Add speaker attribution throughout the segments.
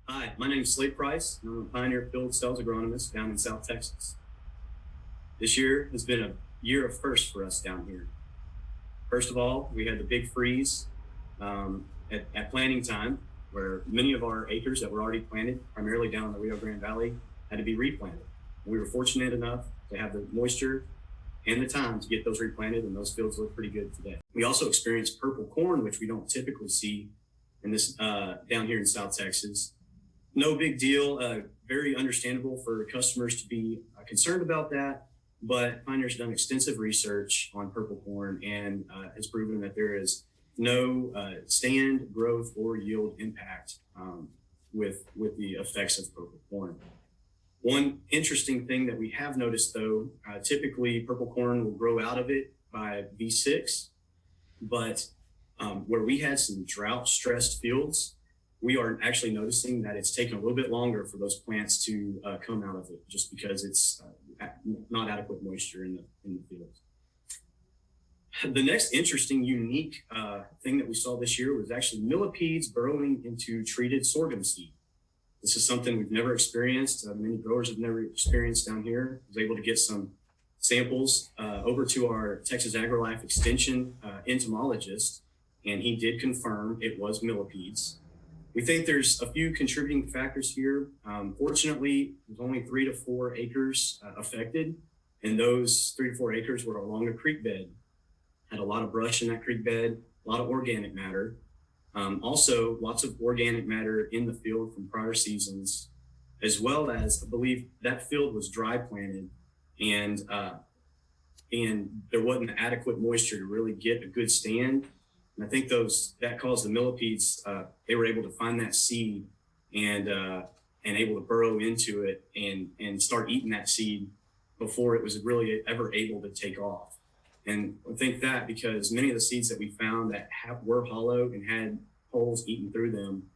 Speaker 1: Hi, my name is Slade Price, and I'm a pioneer field sales agronomist down in South Texas. This year has been a year of firsts for us down here. First of all, we had the big freeze at planting time, where many of our acres that were already planted, primarily down in the Rio Grande Valley, had to be replanted. We were fortunate enough to have the moisture and the time to get those replanted, and those fields look pretty good today. We also experienced purple corn, which we don't typically see in this down here in South Texas. No big deal, very understandable for customers to be concerned about that, but Pioneer's done extensive research on purple corn and has proven that there is no stand, growth, or yield impact with the effects of purple corn. One interesting thing that we have noticed, though, typically purple corn will grow out of it by V6, but where we had some drought-stressed fields, we are actually noticing that it's taking a little bit longer for those plants to come out of it, just because it's not adequate moisture in the fields. The next interesting, unique thing that we saw this year was actually millipedes burrowing into treated sorghum seed. This is something we've never experienced. Many growers have never experienced down here. I was able to get some samples over to our Texas AgriLife Extension entomologist, and he did confirm it was millipedes. We think there's a few contributing factors here. Fortunately, there's only 3 to 4 acres affected, and those 3 to 4 acres were along a creek bed. Had a lot of brush in that creek bed, a lot of organic matter. Also, lots of organic matter in the field from prior seasons, as well as, I believe that field was dry planted, and there wasn't adequate moisture to really get a good stand. And I think that caused the millipedes, they were able to find that seed and able to burrow into it and start eating that seed before it was really ever able to take off. And I think that because many of the seeds that we found that were hollow and had holes eaten through them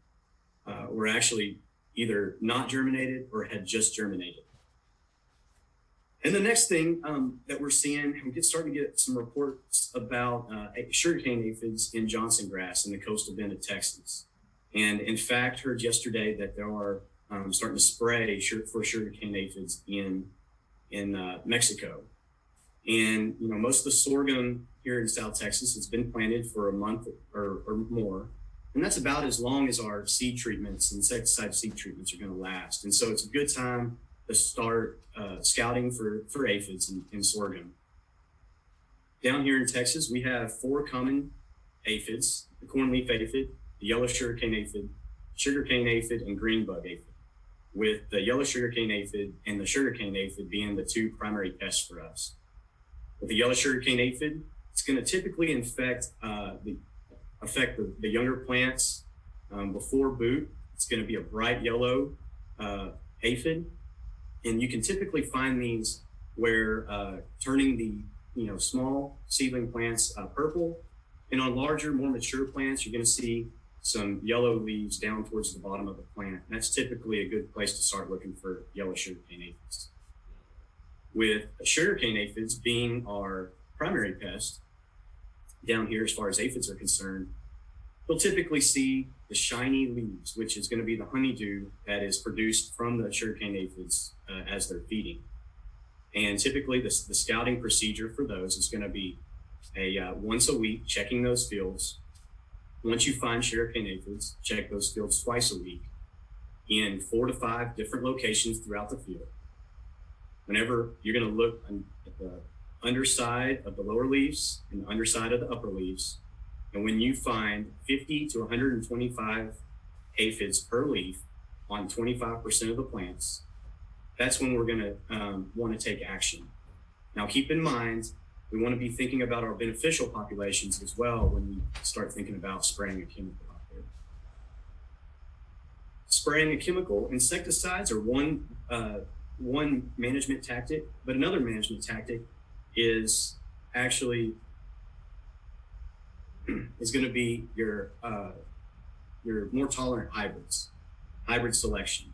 Speaker 1: were actually either not germinated or had just germinated. And the next thing that we're seeing, starting to get some reports about sugarcane aphids in Johnson grass in the coastal bend of Texas. And in fact, heard yesterday that there are starting to spray for sugarcane aphids in Mexico. And most of the sorghum here in South Texas has been planted for a month or more. And that's about as long as our seed treatments, insecticide seed treatments, are going to last. And so it's a good time to start scouting for aphids in sorghum. Down here in Texas, we have 4 common aphids: the cornleaf aphid, the yellow sugarcane aphid, and green bug aphid, with the yellow sugarcane aphid and the sugarcane aphid being the 2 primary pests for us. With the yellow sugarcane aphid, it's going to typically affect the younger plants before boot. It's going to be a bright yellow aphid. And you can typically find these where turning the small seedling plants purple, and on larger, more mature plants, you're going to see some yellow leaves down towards the bottom of the plant. And that's typically a good place to start looking for yellow sugarcane aphids. With sugarcane aphids being our primary pest down here as far as aphids are concerned, you'll typically see the shiny leaves, which is going to be the honeydew that is produced from the sugarcane aphids as they're feeding. And typically the scouting procedure for those is going to be once a week, checking those fields. Once you find sugarcane aphids, check those fields twice a week in 4 to 5 different locations throughout the field. Whenever you're going to look at the underside of the lower leaves and the underside of the upper leaves, and when you find 50 to 125 aphids per leaf on 25% of the plants, that's when we're going to want to take action. Now, keep in mind, we want to be thinking about our beneficial populations as well when we start thinking about spraying a chemical out there. Spraying a chemical, insecticides are one management tactic, but another management tactic is actually going to be your more tolerant hybrid selection.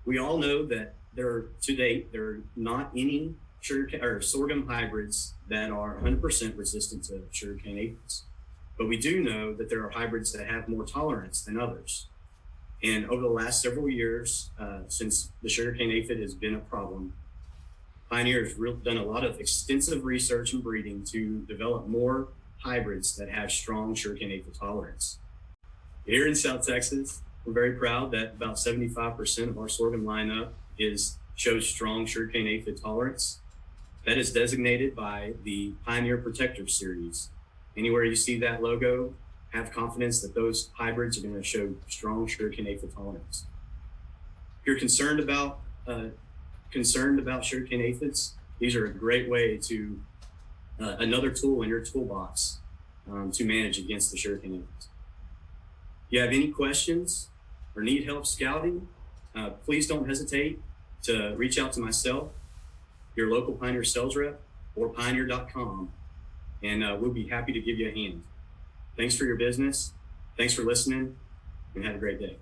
Speaker 1: We all know that to date there are not any sorghum hybrids that are 100% resistant to sugarcane aphids, but we do know that there are hybrids that have more tolerance than others. And over the last several years, since the sugarcane aphid has been a problem, Pioneer has done a lot of extensive research and breeding to develop more hybrids that have strong sugarcane aphid tolerance. Here in South Texas, we're very proud that about 75% of our sorghum lineup shows strong sugarcane aphid tolerance. That is designated by the Pioneer Protector Series. Anywhere you see that logo, have confidence that those hybrids are going to show strong sugarcane aphid tolerance. If you're concerned about sugarcane aphids, these are a great way to another tool in your toolbox to manage against the sugarcane aphids. If you have any questions or need help scouting, please don't hesitate to reach out to myself, your local Pioneer sales rep, or pioneer.com, and we'll be happy to give you a hand. Thanks for your business. Thanks for listening, and have a great day.